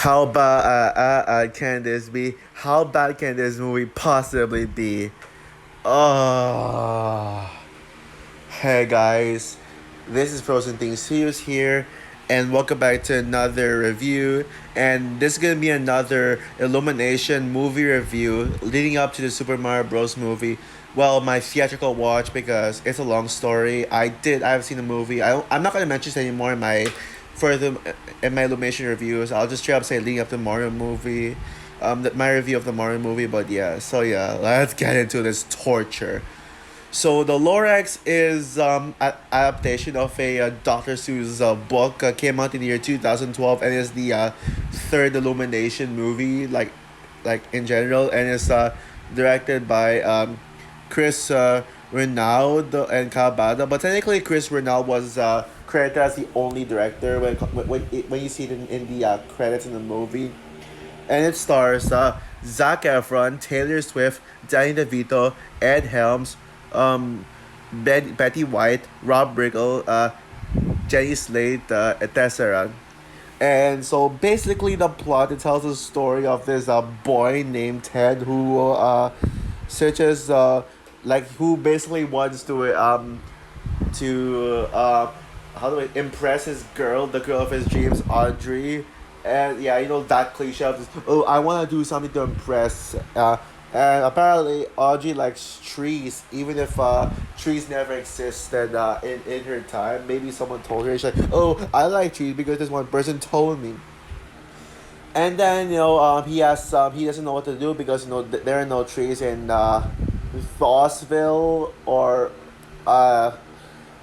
How bad can this be? How bad can this movie possibly be? Oh, hey guys, this is Frozen Things Studios here, and welcome back to another review. And this is gonna be another Illumination movie review leading up to the Super Mario Bros. Movie. Well, my theatrical watch because it's a long story. I've seen the movie. I'm not gonna mention this anymore further in my Illumination reviews. I'll just straight up say leading up to the Mario movie, my review of the Mario movie. But yeah, so yeah, let's get into this torture. So the Lorax is adaptation of a Dr. Seuss book. Came out in the year 2012 and is the third Illumination movie, like in general, and is directed by Chris Renaud and Cabada. But technically, Chris Renaud was credited as the only director when you see it in the credits in the movie. And it stars Zac Efron, Taylor Swift, Danny DeVito, Ed Helms, Betty White, Rob Riggle, Jenny Slate, etc. And so basically, the plot, it tells the story of this boy named Ted who searches who basically wants to how do I impress his girl, the girl of his dreams, Audrey. And yeah, you know that cliche of this, oh, I want to do something to impress. And apparently Audrey likes trees, even if trees never existed in her time. Maybe someone told her. She's like, oh, I like trees because this one person told me. And then he doesn't know what to do because there are no trees in Fossville or uh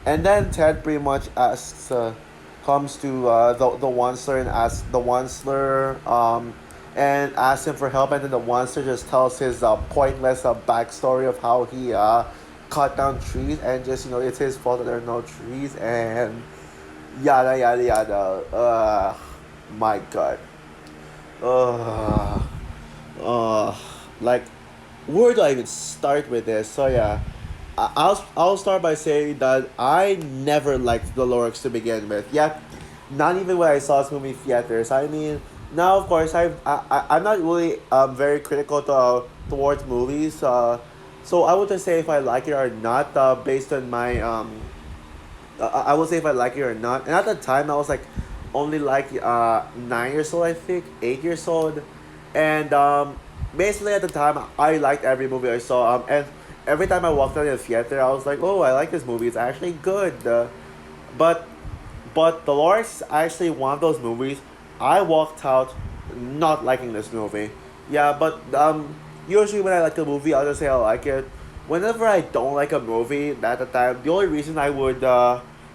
and then Ted pretty much comes to the Onceler and asks the Onceler and asks him for help, and then the Onceler just tells his pointless backstory of how he cut down trees, and just it's his fault that there are no trees, and yada yada yada. My God. Uh, uh, like, where do I even start with this? So yeah, I'll start by saying that I never liked the Lorax to begin with. Yeah, not even when I saw this movie in theaters. I mean, now of course I'm not really very critical towards movies. So I would just say if I like it or not based on my I would say if I like it or not. And at the time I was like only like 9 years old, I think 8 years old, and basically at the time I liked every movie I saw. And every time I walked out of the theater, I was like, oh, I like this movie. It's actually good. But but The Lords is actually one of those movies I walked out not liking this movie. Yeah, but usually when I like a movie, I'll just say I like it. Whenever I don't like a movie at the time, the only reason I would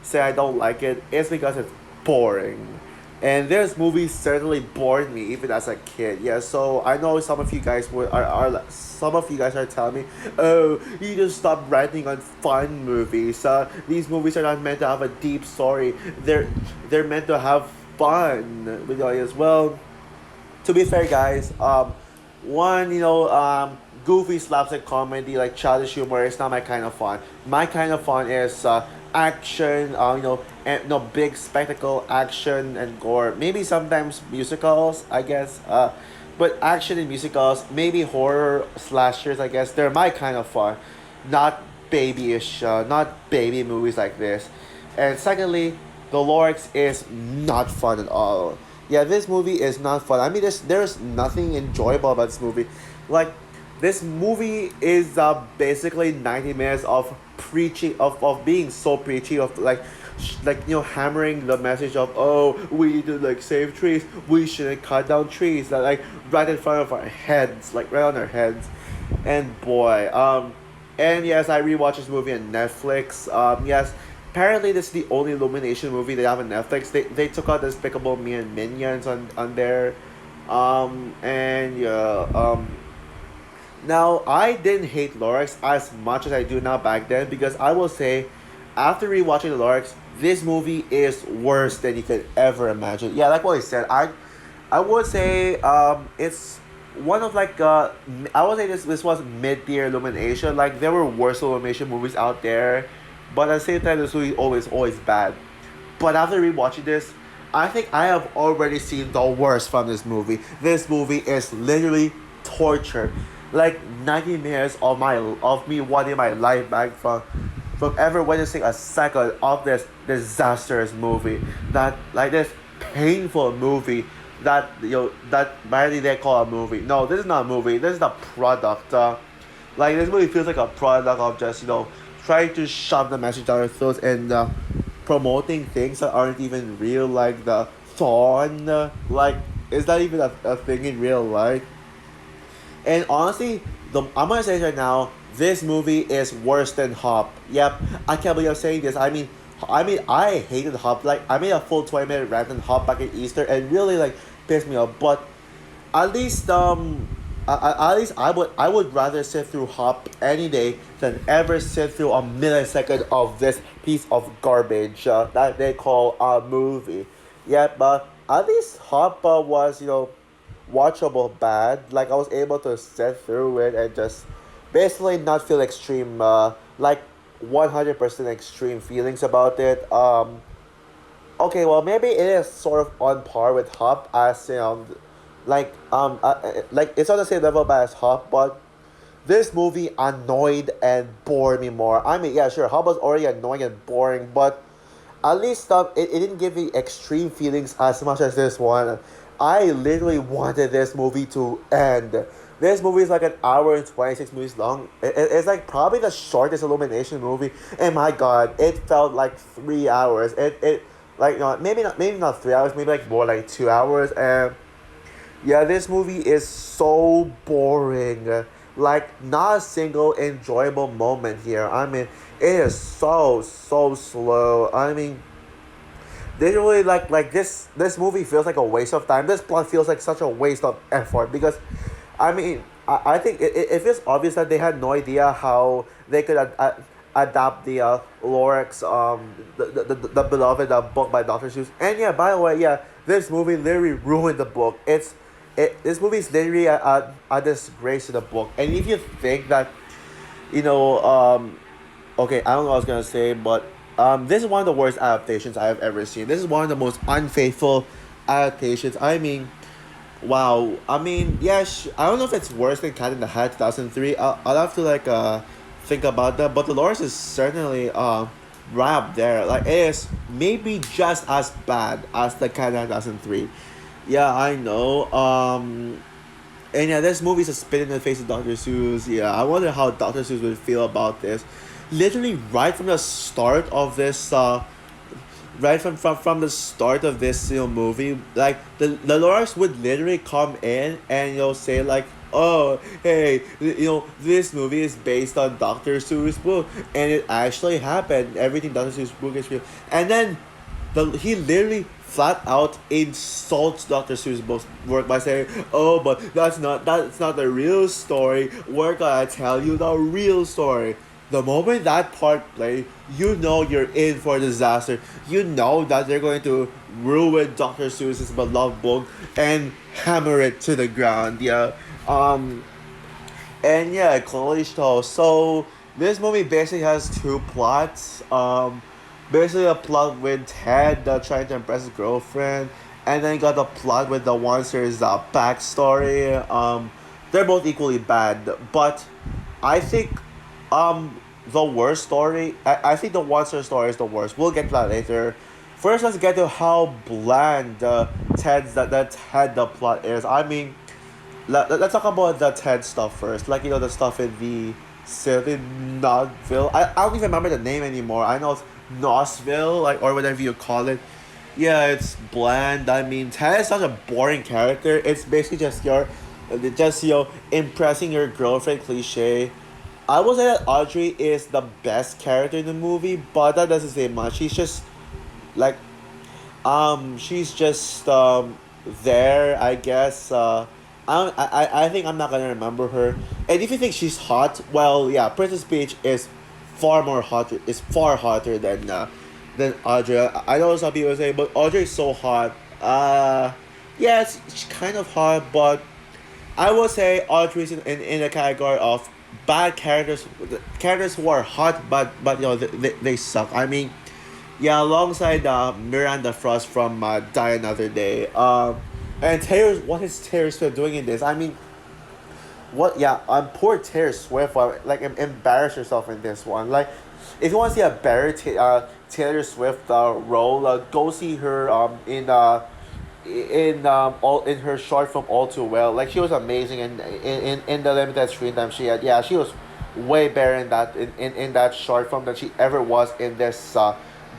say I don't like it is because it's boring. And this movie certainly bored me even as a kid. Yeah, so I know some of you guys some of you guys are telling me, oh, you just stop ranting on fun movies. These movies are not meant to have a deep story. They're meant to have fun with the audience. Well, to be fair, guys, one, goofy slapstick comedy like childish humor is not my kind of fun. My kind of fun is action, and big spectacle, action and gore. Maybe sometimes musicals, I guess. But action and musicals, maybe horror slashers, I guess. They're my kind of fun, not babyish, not baby movies like this. And secondly, the Lorax is not fun at all. Yeah, this movie is not fun. I mean, there's nothing enjoyable about this movie. Like, this movie is basically 90 minutes of preaching of being so preachy of hammering the message of, oh, we need to like save trees. We shouldn't cut down trees. Like right in front of our heads, like right on our heads. And boy, and yes, I rewatched this movie on Netflix. Yes, apparently this is the only Illumination movie they have on Netflix. They took out Despicable Me and Minions on there, and yeah, now I didn't hate Lorax as much as I do now back then, because I will say, after rewatching the Lorax, this movie is worse than you could ever imagine. Yeah, like what I said, I would say it's one of I would say this was mid tier Illumination. Like there were worse Illumination movies out there, but at the same time this movie always bad. But after rewatching this, I think I have already seen the worst from this movie. This movie is literally torture, like 90 minutes of me wanting my life back from ever witnessing a second of this disastrous movie. That like this painful movie that that barely they call a movie. No, this is not a movie. This is a product. Like this movie feels like a product of just trying to shove the message down our throats and promoting things that aren't even real, like the thorn. Like is that even a thing in real life? And honestly, I'm gonna say it right now, this movie is worse than Hop. Yep, I can't believe I'm saying this. I hated Hop. Like I made a full 20 minute rant on Hop back in Easter, and really like pissed me off. But at least at least I would rather sit through Hop any day than ever sit through a millisecond of this piece of garbage that they call a movie. Yeah, but at least Hop was watchable bad. Like I was able to sit through it and just basically not feel extreme, like 100% extreme feelings about it. Okay, well maybe it is sort of on par with Hop as like it's on the same level as Hop, but this movie annoyed and bored me more. I mean, yeah, sure, Hop was already annoying and boring, but at least it didn't give me extreme feelings as much as this one. I literally wanted this movie to end. This movie is like an hour and 26 minutes long. It's like probably the shortest Illumination movie. And my god, it felt like 3 hours. It like maybe not 3 hours, maybe like more like 2 hours. And yeah, this movie is so boring. Like not a single enjoyable moment here. I mean, it is so slow. I mean, literally like this movie feels like a waste of time. This plot feels like such a waste of effort because I mean I think it feels obvious that they had no idea how they could adapt the Lorax the beloved book by Dr. Seuss. And yeah, by the way, yeah, this movie literally ruined the book. This movie is literally a disgrace to the book. And if you think that you know okay, I don't know what I was gonna say, but this is one of the worst adaptations I have ever seen. This is one of the most unfaithful adaptations. I mean, wow. I mean, yeah, I don't know if it's worse than Cat in the Hat 2003. I'll have to like think about that. But the Dolores is certainly right up there. Like it is maybe just as bad as the Cat in the Hat 2003. Yeah, I know. And yeah, this movie is a spit in the face of Dr. Seuss. Yeah, I wonder how Dr. Seuss would feel about this. Literally, right from the start of this, right from the start of this movie, like the Lorax would literally come in and say like, oh hey, this movie is based on Dr. Seuss book, and it actually happened. Everything Dr. Seuss book is real, and then he literally flat out insults Dr. Seuss' book's work by saying, "Oh, but that's not the real story. We're gonna tell you the real story." The moment that part play, you're in for a disaster. You know that they're going to ruin Dr. Seuss's beloved book and hammer it to the ground. Yeah. And yeah, Callisto. So this movie basically has two plots. Basically a plot with Ted trying to impress his girlfriend, and then you got the plot with the monster's backstory. They're both equally bad, but I think the worst story. I think the monster story is the worst. We'll get to that later. First, let's get to how bland Ted the plot is. I mean, let's talk about the Ted stuff first. Like the stuff in the city, Nodville. I don't even remember the name anymore. I know it's Nosville, like, or whatever you call it. Yeah, it's bland. I mean, Ted is such a boring character. It's basically just impressing your girlfriend cliche. I would say that Audrey is the best character in the movie, but that doesn't say much. Like she's just there, I guess. I think I'm not gonna remember her. And if you think she's hot, well, yeah, Princess Peach is far hotter than Audrey. I know some people say, but Audrey is so hot. Yeah, it's kind of hot, but I would say Audrey's in the category of bad characters who are hot, but they suck. I mean, Yeah, alongside Miranda Frost from Die Another Day. And what is Taylor Swift doing in this? I mean, what? Yeah, poor Taylor Swift. Like, embarrass herself in this one. Like, if you want to see a better Taylor Swift role, go see her all in her short film All Too Well. Like, she was amazing in the limited screen time she had. Yeah, she was way better in that short film than she ever was in this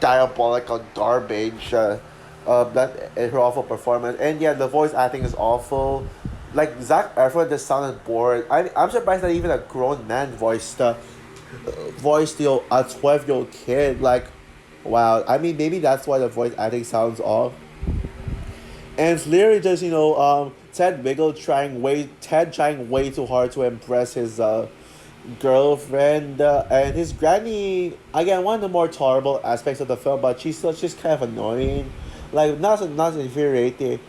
diabolical garbage. That her awful performance, and yeah, the voice acting is awful. Like, Zac Efron just sounded bored. I'm surprised that even a grown man voiced a 12-year-old kid. Like, wow. I mean, maybe that's why the voice acting sounds off. And it's literally just, Ted trying way too hard to impress his girlfriend, and his granny. Again, one of the more tolerable aspects of the film, but she's still just kind of annoying. Like, not infuriating.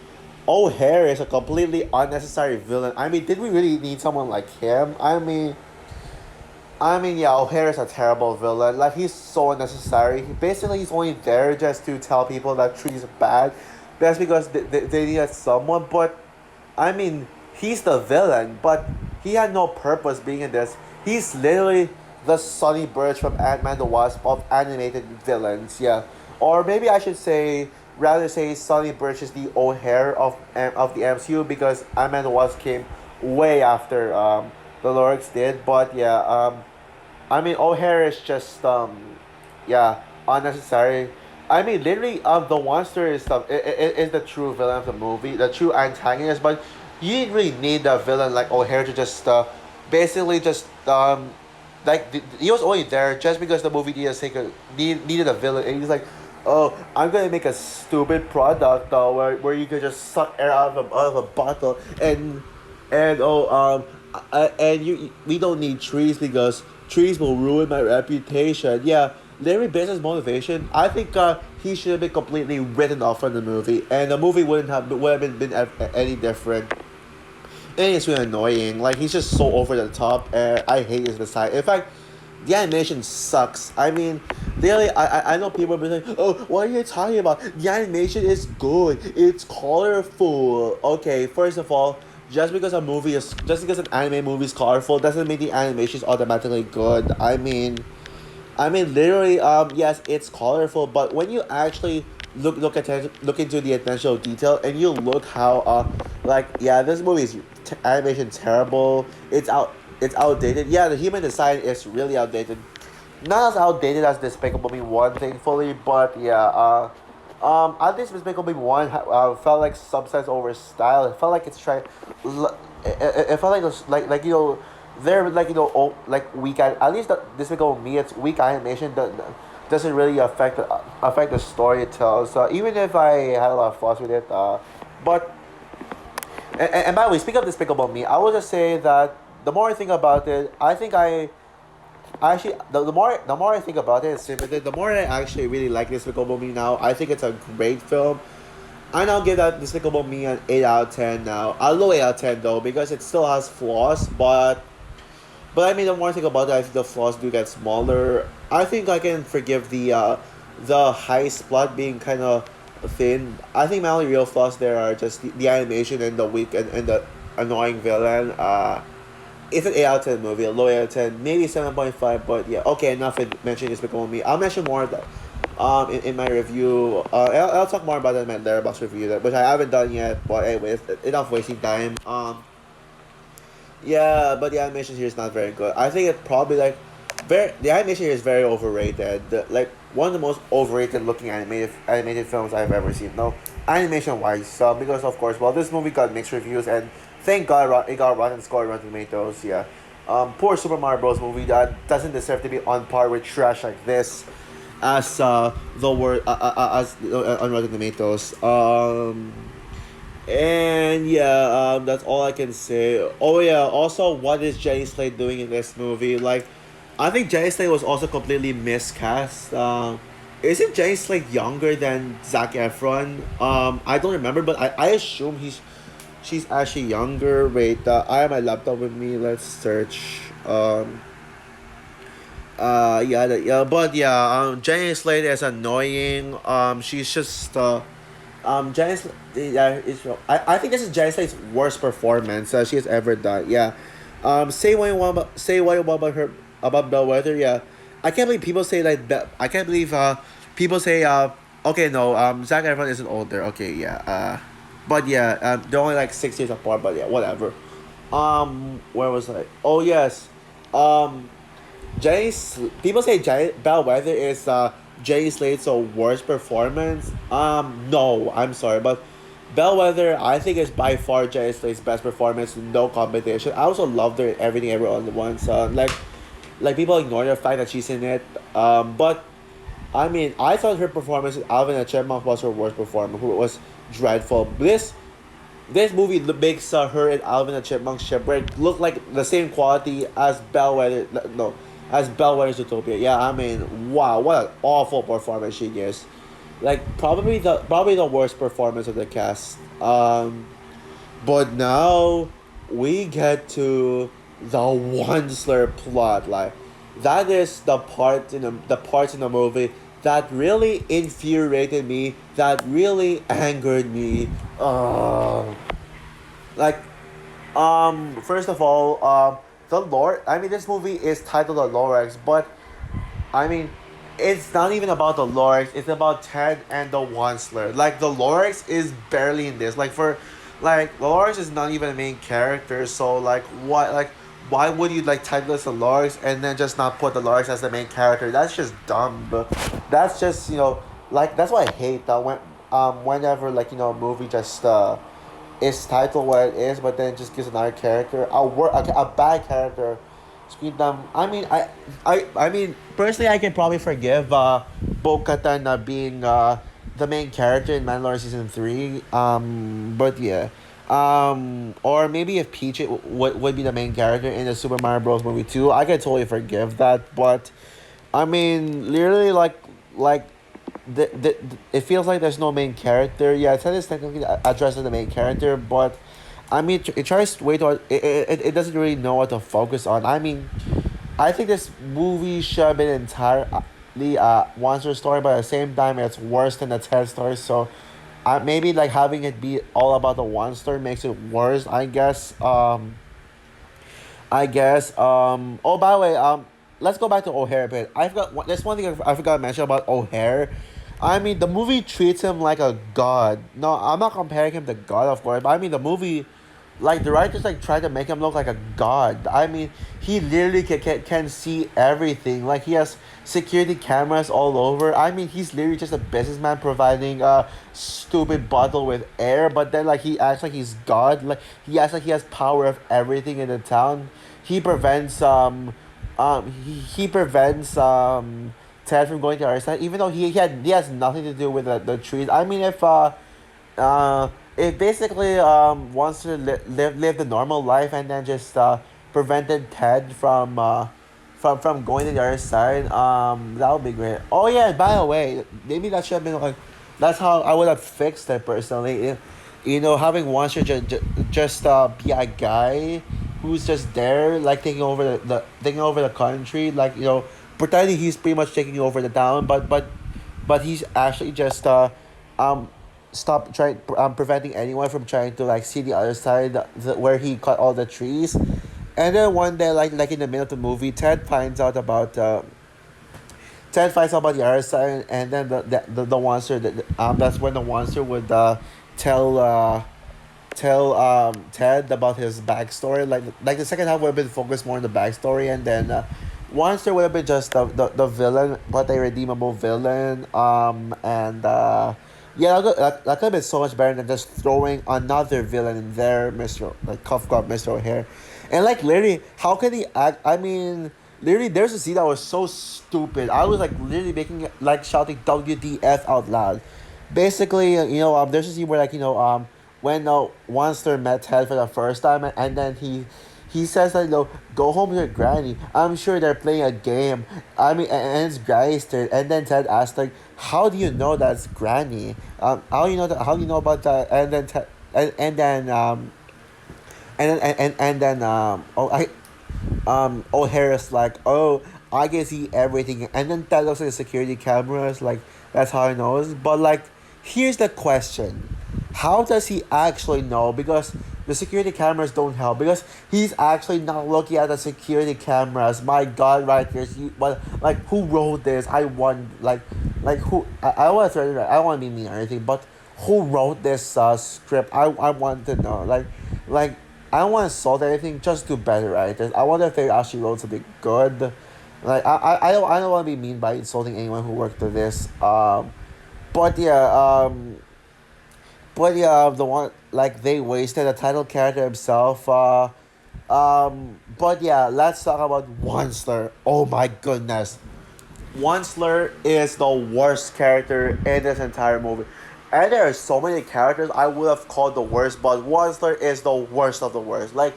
O'Hare is a completely unnecessary villain. I mean, did we really need someone like him? Yeah, O'Hare is a terrible villain. Like, he's so unnecessary. Basically, he's only there just to tell people that Tree's bad. That's because they needed someone. But, I mean, he's the villain, but he had no purpose being in this. He's literally the Sonny Burch from Ant-Man the Wasp of animated villains, yeah. Or maybe I should say, rather say Sonny Burch is the O'Hare of the MCU, because Ant-Man the Wasp came way after the Lorax did. But yeah, I mean, O'Hare is just yeah, unnecessary. I mean, literally, the monster is the true villain of the movie, the true antagonist. But you didn't really need a villain like O'Hare to just basically just like he was only there just because the movie needed a villain, and he's like, oh, I'm gonna make a stupid product where you can just suck air out of a bottle, and we don't need trees because trees will ruin my reputation. Yeah, Larry Business motivation. I think he should have been completely written off from the movie, and the movie would have been any different. And it's really annoying. Like, he's just so over the top, and I hate his design. In fact, the animation sucks. I mean, really, I know people will be like, oh, what are you talking about? The animation is good. It's colorful. Okay, first of all, just because an anime movie is colorful doesn't mean the animation is automatically good. Literally, yes, it's colorful, but when you actually look into the attention detail, and you look how, like, yeah, this movie is animation terrible. It's outdated. Yeah, the human design is really outdated. Not as outdated as Despicable Me One, thankfully, but yeah, at least Despicable Me One felt like substance over style. It felt like it's trying. It felt like it was like they're like like weak at least Despicable Me, it's weak animation that doesn't really affect the story it tells. Even if I had a lot of flaws with it, but and by the way, speaking of Despicable Me, I will just say that the more I think about it, I think actually the more I think about it, the more I actually really like Despicable Me now. I think it's a great film. I now give that Despicable Me an 8 out of 10 now. A low 8 out of 10 though, because it still has flaws, but I mean, the more I think about it, I think the flaws do get smaller. I think I can forgive the heist plot being kind of thin. I think my only real flaws there are just the animation and the weak and the annoying villain. It's an 8 out of 10 movie, a low 8 out of 10, maybe 7.5. But yeah, okay, enough of mentioning Despicable Me. I'll mention more of that in my review. I'll talk more about that in my Letterboxd review, which I haven't done yet. But anyways, enough wasting time. Yeah, but the animation here is not very good. I think it's probably like the animation here is very overrated. Like, one of the most overrated looking animated films I've ever seen. No, animation wise, because of course, well, this movie got mixed reviews, and thank God it got Rotten Score, Rotten Tomatoes. Yeah, poor Super Mario Bros. Movie that doesn't deserve to be on par with trash like this, as the word as on Rotten Tomatoes. And yeah, that's all I can say. Oh yeah, also, what is Jenny Slate doing in this movie? Like, I think Jenny Slate was also completely miscast. Isn't Jenny Slate younger than Zac Efron? I don't remember, but I assume she's actually younger. Wait, I have my laptop with me. Let's search. Yeah, but yeah, Jenny Slate is annoying. She's just Jenny, yeah, I think this is Jenny Slate's worst performance she has ever done. Yeah, say what you want about her about Bellwether. Yeah, I can't believe people say like I can't believe people say okay no Zac Efron isn't older. Okay, yeah, but yeah, they're only like 6 years apart. But yeah, whatever. Where was I? Oh yes, um people say Bellwether is Jay Slate's worst performance. No, I'm sorry, but Bellwether I think is by far Jay Slate's best performance, no competition. I also loved her in Everything Ever All at Once. Like people ignore the fact that she's in it. But I mean, I thought her performance in Alvin and Chipmunk was her worst performance. It was dreadful. This movie makes her and Alvin and Chipmunk Shipwreck look like the same quality as Bellwether. No, as Bellwether's Utopia. Yeah, I mean, wow, what an awful performance she gives. Like probably the worst performance of the cast. But now we get to the Onceler plot. Like that is the parts in the movie that really infuriated me. That really angered me. Like first of all, the Lord. I mean, this movie is titled The Lorax, but I mean, it's not even about the Lorax. It's about Ted and the Onceler. Like the Lorax is barely in this. Like the Lorax is not even a main character. So like, what? Like, why would you like title this the Lorax and then just not put the Lorax as the main character? That's just dumb. But that's just like that's why I hate that whenever like a movie just is titled what it is, but then just gives another character a bad character screen time. I mean, personally, I can probably forgive Bo-Katan being the main character in Mandalorian season 3. But yeah, or maybe if Peach would be the main character in the Super Mario Bros. Movie 2, I can totally forgive that. But I mean, literally, like it feels like there's no main character. Yeah, Ted is technically addressing the main character, but I mean, it tries way too. It doesn't really know what to focus on. I mean, I think this movie should have been entirely Monster story, but at the same time, it's worse than the Ted story. So, maybe like having it be all about the one story makes it worse. I guess. Oh, by the way, let's go back to O'Hare a bit. I forgot. There's one thing I forgot to mention about O'Hare. I mean, the movie treats him like a god. No, I'm not comparing him to God, of course. But I mean, the movie, like the writers, like try to make him look like a god. I mean, he literally can see everything. Like he has security cameras all over. I mean, he's literally just a businessman providing a stupid bottle with air. But then, like he acts like he's God. Like he acts like he has power of everything in the town. He prevents he prevents Ted from going to our side, even though he has nothing to do with the trees. I mean, if basically wants to live the normal life and then just prevented Ted from going to the other side, that would be great. Oh yeah, by the way, maybe that should have been like that's how I would have fixed it personally. Having one should just be a guy who's just there, like taking over the country, like pretending he's pretty much taking over the town, but he's actually just um stop trying preventing anyone from trying to like see the other side, where he cut all the trees. And then one day, like in the middle of the movie, Ted finds out about the other side, and then the monster that's when the monster would tell Ted about his backstory. Like the second half would have been focused more on the backstory, and then Monster would have been just the villain, but a redeemable villain. And yeah, that could have been so much better than just throwing another villain in there, Mr. Like Kafka, Mr. O'Hare. And like literally, how can he act? I mean, literally, there's a scene that was so stupid. I was like literally making like shouting WDF out loud. Basically, there's a scene where when Monster met Ted for the first time, and then he says that go home to your granny. I'm sure they're playing a game. I mean, and it's Granny's turn, and then Ted asks like, how do you know that's Granny? How do you know that? How do you know about that? And then Ted, and then and then oh I O'Hara's like, oh, I can see everything, and then that looks like the security cameras, like that's how he knows. But like, here's the question: how does he actually know? Because the security cameras don't help. Because he's actually not looking at the security cameras. My God, right here, but like, who wrote this? I want like who? I want to I don't want to be mean or anything, but who wrote this script? I want to know. Like I don't want to insult anything. Just do better, right? I wonder if they actually wrote something good. Like I don't want to be mean by insulting anyone who worked on this. But yeah, the one like they wasted the title character himself. But yeah, let's talk about Onceler. Oh my goodness, Onceler is the worst character in this entire movie. And there are so many characters I would have called the worst, but Onceler is the worst of the worst. Like,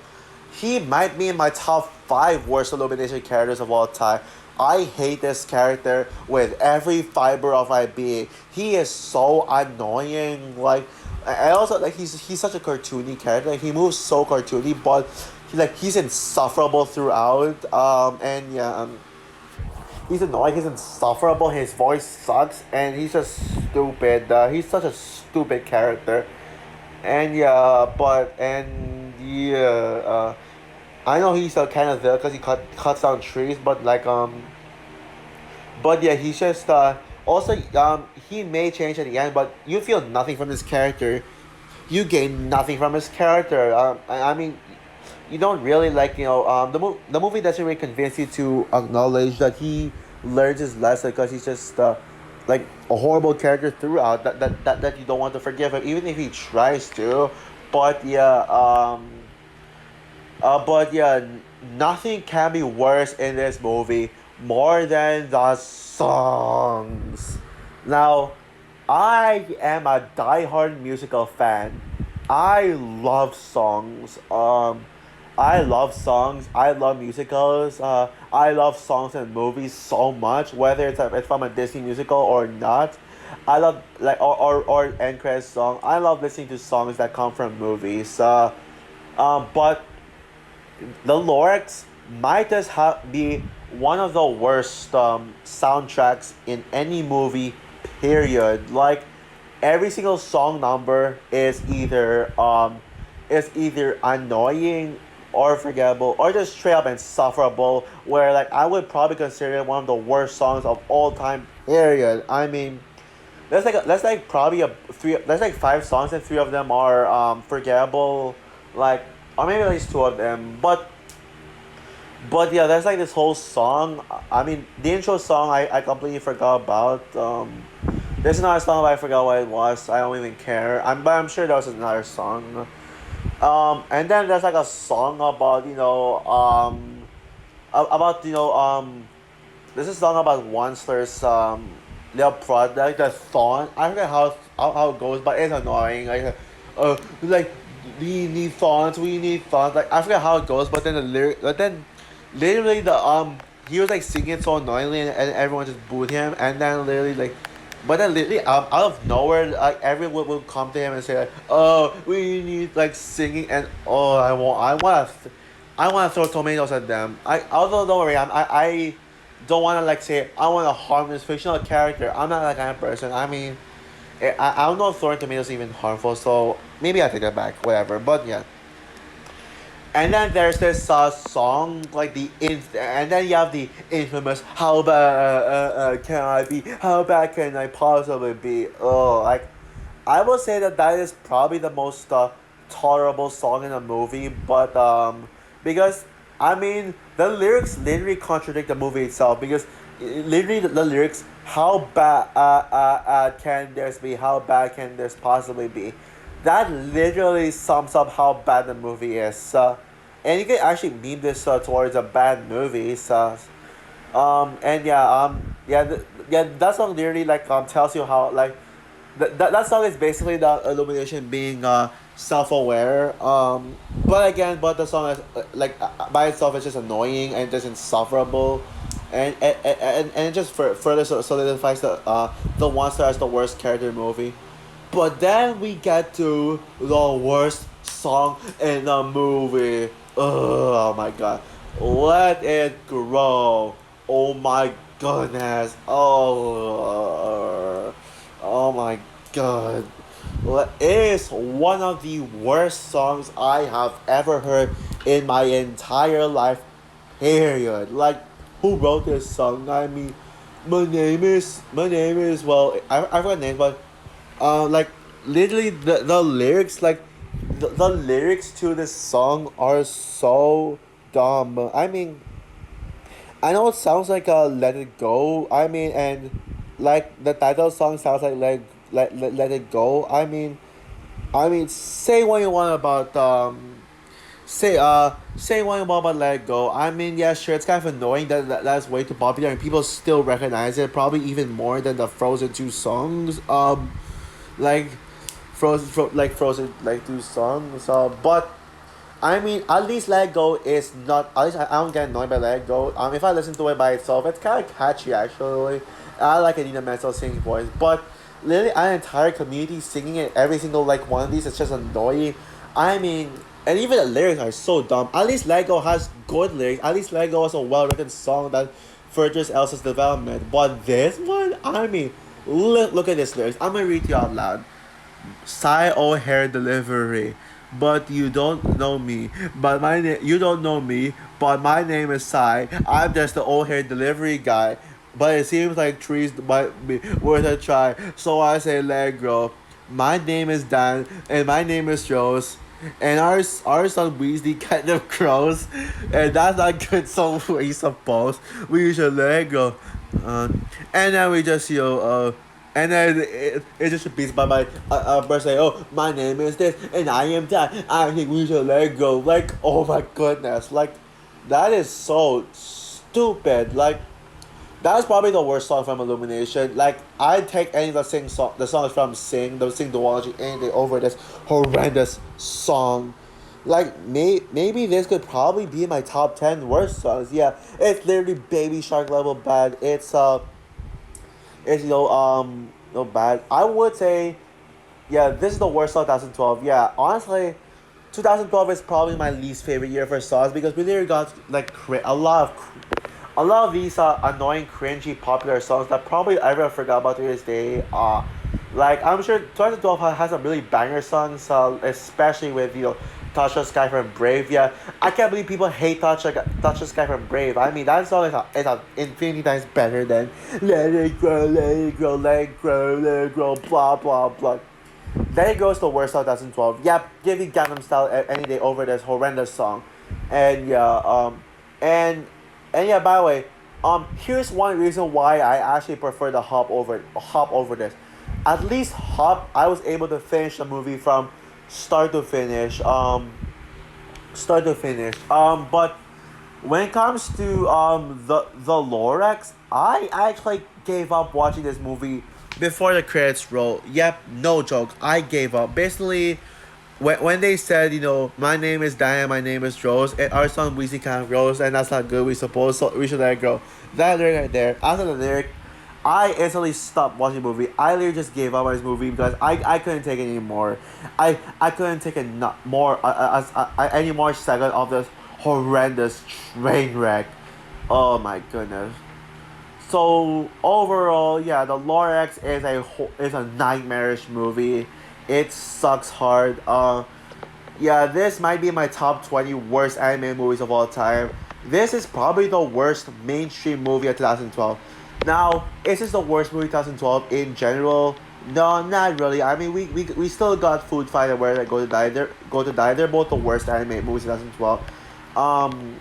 he might be in my top 5 worst Illumination characters of all time. I hate this character with every fiber of my being. He is so annoying. Like, I also like he's such a cartoony character. Like, he moves so cartoony, but he's insufferable throughout. And yeah, he's annoying, he's insufferable, his voice sucks, and he's just stupid. He's such a stupid character. And yeah, I know he's kind of there because he cuts down trees, but yeah, he's just also he may change at the end, but you feel nothing from his character. You gain nothing from his character. I mean, you don't really the movie doesn't really convince you to acknowledge that he learns his lesson because he's just like a horrible character throughout that you don't want to forgive him even if he tries to. But yeah, nothing can be worse in this movie more than the songs. Now, I am a diehard musical fan. I love songs. I love songs. I love musicals. I love songs and movies so much, whether it's from a Disney musical or not. I love or end credits song. I love listening to songs that come from movies. But the Lorax might just be one of the worst soundtracks in any movie. Period. Like every single song number is either annoying or forgettable or just straight up insufferable. Where like I would probably consider it one of the worst songs of all time. Period. I mean, that's like probably a three. That's like 5 songs and 3 of them are forgettable. Like or maybe at least 2 of them. But yeah, there's like this whole song. I mean, the intro song I completely forgot about. There's another song, but I forgot what it was. I don't even care. But I'm sure there was another song. And then there's like a song about about there's a song about Onceler's little product, the thorn. I forget how it goes, but it's annoying. Like we need thorns. Like I forget how it goes, but then literally he was like singing it so annoyingly, and everyone just booed him, and then literally like. But then literally out of nowhere, like everyone will come to him and say like, "Oh, we need like singing," and oh, I want to throw tomatoes at them. Although don't worry, I don't want to like say I want to harm this fictional character. I'm not that kind of person. I mean, I don't know if throwing tomatoes is even harmful, so maybe I take that back. Whatever. But yeah. And then there's this song like and then you have the infamous "How bad can I be? How bad can I possibly be?" Oh, like I will say that is probably the most tolerable song in the movie, but because I mean the lyrics literally contradict the movie itself because literally the lyrics how bad can this be? How bad can this possibly be? That literally sums up how bad the movie is. And you can actually meme this towards a bad movie. And yeah, that song literally like tells you how like that song is basically the Illumination being self-aware. But the song is by itself is just annoying and just insufferable. And it just further solidifies the one star as the worst character in the movie. But then we get to the worst song in the movie. Ugh, oh my god. Let It Grow. Oh my goodness. Oh my god. Well, it is one of the worst songs I have ever heard in my entire life. Period. Like, who wrote this song? I mean, my name is well, I forgot the name, but like literally the lyrics, like the lyrics to this song are so dumb. I mean, I know it sounds like "Let It Go." I mean, and like the title song sounds like "Let It Go." I mean, say what you want about say what you want about "Let It Go." I mean, yeah, sure, it's kind of annoying that's way too popular and people still recognize it, probably even more than the Frozen two songs. Like Frozen like two songs. But I mean, at least Let It Go is not. At least I don't get annoyed by Let It Go. If I listen to it by itself, it's kind of catchy actually. I like Adina Menzel's singing voice, but literally an entire community singing it every single like one of these, it's just annoying. I mean, and even the lyrics are so dumb. At least Let It Go has good lyrics. At least Let It Go is a well written song that furthers Elsa's development. But this one, I mean, look at this lyrics. I'm gonna read to you out loud. Sigh O hair delivery. But you don't know me. But you don't know me. But my name is Sai. I'm just the old hair delivery guy. But it seems like trees might be worth a try. So I say let it grow. My name is Dan and my name is Rose. And our son Weasley kind of grows, and that's not good. So we suppose we should let it go, uh, and then we just and then it just repeats by my birthday. Oh, my name is this, and I am that. I think we should let it go. Like, oh my goodness, like that is so stupid. Like that's probably the worst song from Illumination. Like I take any of the songs from the Sing duology any day over this horrendous song. Like maybe this could probably be my top 10 worst songs. Yeah, it's literally Baby Shark level bad. It's no bad. I would say yeah, this is the worst song 2012. Yeah, honestly, 2012 is probably my least favorite year for songs because we literally got like a lot of these annoying, cringy, popular songs that probably everyone forgot about to this day. Like I'm sure 2012 has some really banger songs, especially with Touch the Sky from Brave. Yeah, I can't believe people hate Touch the Sky from Brave. I mean that song is infinity times better than Let It Grow, Let It Grow, Let It Grow, Let It Grow, blah blah blah. Let It Go is the worst song 2012. Yep, give me Gangnam Style any day over this horrendous song, and yeah, and and yeah. By the way, here's one reason why I actually prefer the Hop over this. At least Hop, I was able to finish the movie from start to finish. Start to finish. But when it comes to the Lorax, I actually gave up watching this movie before the credits roll. Yep, no joke. I gave up. Basically, when they said, my name is Diane, my name is Rose, and our son Weezy kind of Rose, and that's not good, we suppose, so we should let it go. That lyric right there, after the lyric, I instantly stopped watching the movie. I literally just gave up on this movie because I couldn't take it anymore. I couldn't take it not more any more second of this horrendous train wreck. Oh my goodness. So overall, yeah, the Lorax is a nightmarish movie. It sucks hard. Yeah, this might be my top 20 worst anime movies of all time. This is probably the worst mainstream movie of 2012. Now, is this the worst movie 2012 in general? No, not really. I mean, we still got Food Fight and Where They Go to Die. They're both the worst anime movies 2012. Um,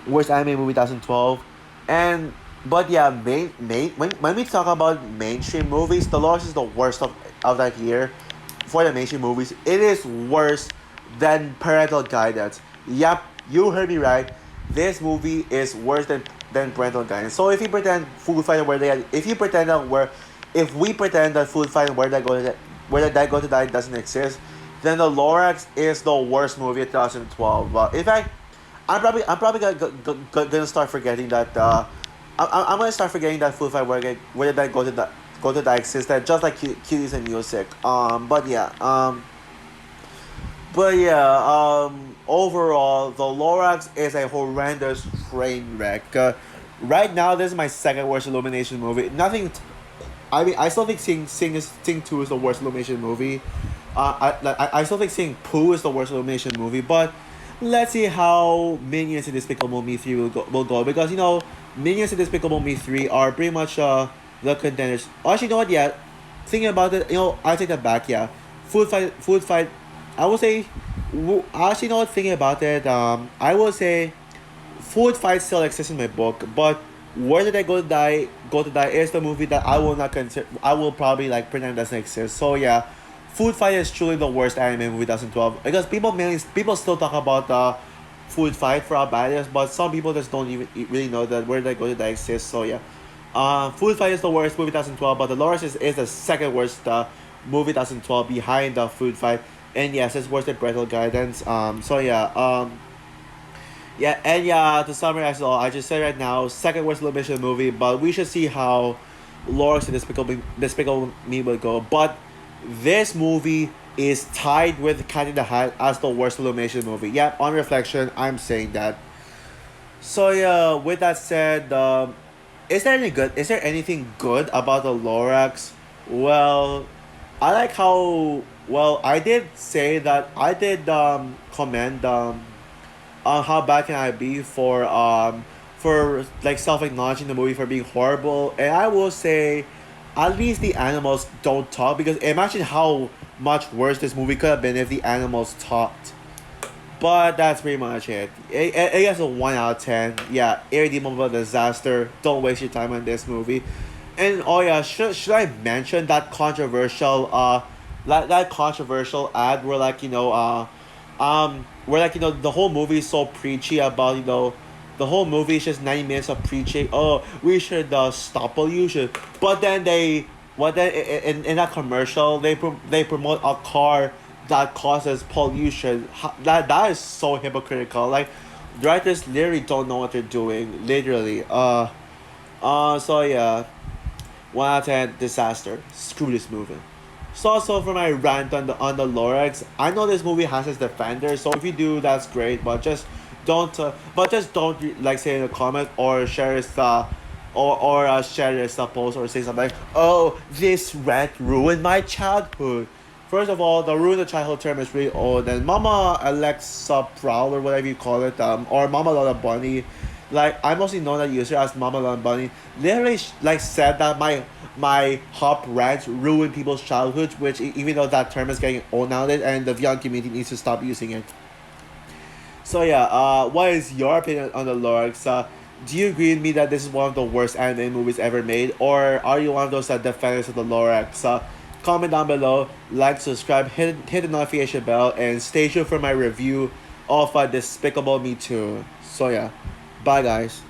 Worst anime movie 2012, and but yeah, when we talk about mainstream movies, The Lost is the worst of that year. For the mainstream movies, it is worse than Parental Guidance. Yep, you heard me right. This movie is worse than Parental Guidance. So if you pretend Food Fight and Where They, if you pretend that if we pretend that Food Fight and Where They Go to Die doesn't exist, then The Lorax is the worst movie of 2012. In fact, I'm probably gonna start forgetting that. I'm gonna start forgetting that Food Fight where did that go to that existed, just like cuties and music. Overall, the Lorax is a horrendous train wreck. right now this is my second worst Illumination movie. Nothing. I mean, I still think Sing 2 is the worst Illumination movie. I still think Sing Pooh is the worst Illumination movie, but let's see how Minions and Despicable Me 3 will go because Minions and Despicable Me 3 are pretty much the contenders. Actually, you know what? Yeah, thinking about it, I take that back. Yeah, food fight. I would say, actually, you know what? Thinking about it, I will say Food Fight still exists in my book, but Where Did I Go to Die? Go to Die is the movie that I will not consider. I will probably like pretend doesn't exist. So yeah, Food Fight is truly the worst anime movie 2012 because people still talk about Food Fight for how bad it is, but some people just don't even really know that Where Did I Go to Die exists. So yeah, Food Fight is the worst movie 2012, but the Lorax is the second worst movie 2012 behind the Food Fight, and yes, it's worse than Parental Guidance. So yeah, yeah, and yeah, to summarize it all, I just said right now, second worst Illumination movie, but we should see how Lorax and Despicable Me will go. But this movie is tied with Cat in the Hat as the worst Illumination movie. Yeah, on reflection, I'm saying that. So yeah, with that said, is there anything good about the Lorax? Well, I like how well I did say that I did comment how bad can I be for like self acknowledging the movie for being horrible, and I will say at least the animals don't talk because imagine how much worse this movie could have been if the animals talked. But that's pretty much it. It gets a 1 out of 10. Yeah, irredeemable disaster. Don't waste your time on this movie. And oh yeah, should I mention that controversial that controversial ad where where the whole movie is so preachy about the whole movie is just 90 minutes of preaching. Oh, we should stop pollution, but then in that commercial they promote a car that causes pollution. That is so hypocritical. Like directors literally don't know what they're doing. Literally. So yeah, 1 out of 10 disaster. Screw this movie. So for my rant on the Lorax, I know this movie has its defenders. So if you do, that's great. But just don't like say in a comment or share this share this post or say something like, oh, this rant ruined my childhood. First of all, the ruin the childhood term is really old, and Mama Alexa Prowl or whatever you call it, or Mama Lola Bunny, like I mostly know that user as Mama Lola Bunny, literally like said that my hop rants ruin people's childhoods, which even though that term is getting old nowadays, and the young community needs to stop using it. So yeah, what is your opinion on the Lorax? Do you agree with me that this is one of the worst anime movies ever made, or are you one of those defenders of the Lorax? Comment down below, like, subscribe, hit the notification bell, and stay tuned for my review of Despicable Me 2. So yeah, bye guys.